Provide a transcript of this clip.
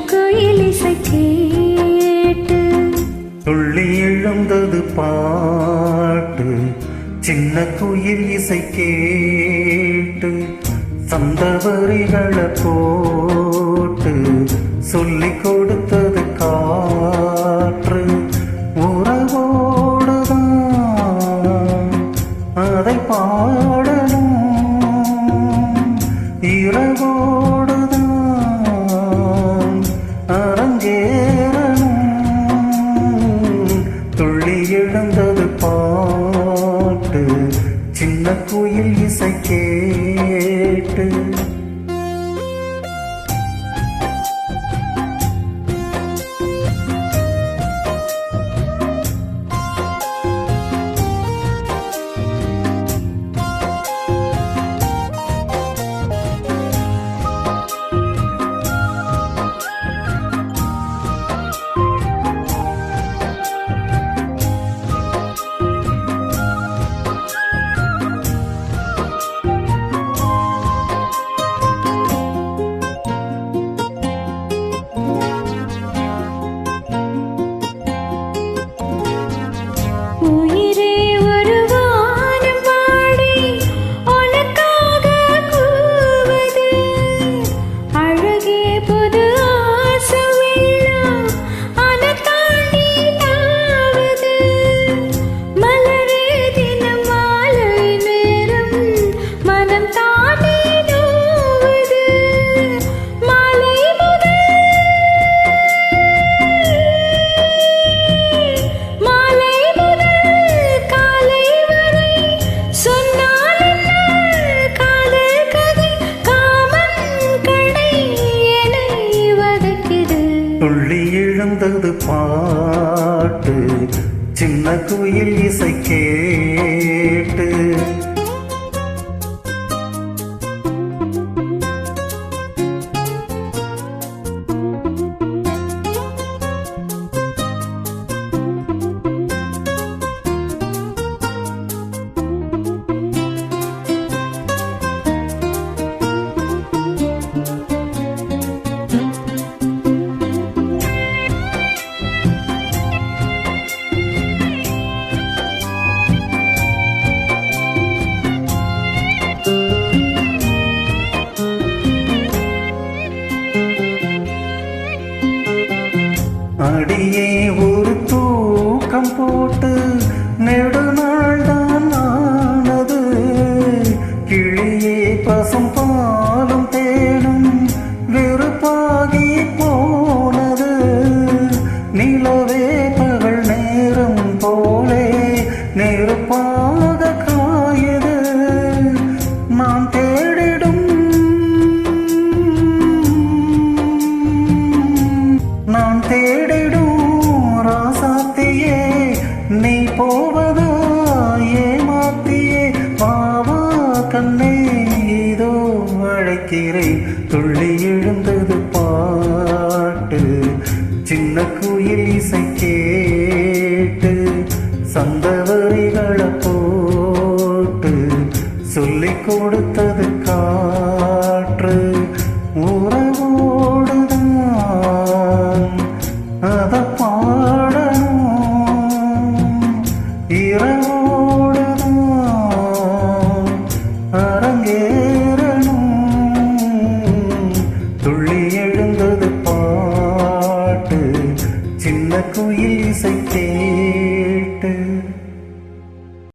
குயில் இசை கேட்டு துள்ளி எழுந்தது பாட்டு சின்ன குயில் இசை கேட்டு சந்தவரிகளை போட்டு சொல்லிக் கொடுத்தது காற்று உறவோடுதான் அதை பாடணும் இரவோடுதான் அரங்கேறணும் துள்ளி எழுந்தது பாட்டு சின்ன குயில் இசை கேட்டு உயிரே ஒரு வானம் பாடி உனக்காக கூவது அழகே புது ஆசை வெள்ளம் அதை தாண்டி தாவுது மலரே தினம் மாலை நேரம் மனம் தானே நோவுது மாலை துள்ளி எழுந்தது பாட்டு சின்ன குயில் இசை கேட்டு அடியே ஒரு தூக்கம் போட்டு நெடுநாள் தான் ஆனது கிளியே பசும் பாலும் தேடும் வெறுப்பாகி போனது நிலவே பகல் நேரம் போலே நெருப்பாக காயுது நான் தேடிடும் ராசாத்தியே நீ போவதா ஏமாத்தியே பாவா கண்ணே இதோ அழைக்கிறேன் துள்ளி எழுந்தது பாட்டு சின்ன குயில் இசை கேட்டு சந்தவரிகளை போட்டு சொல்லிக் கொடுத்தது காற்று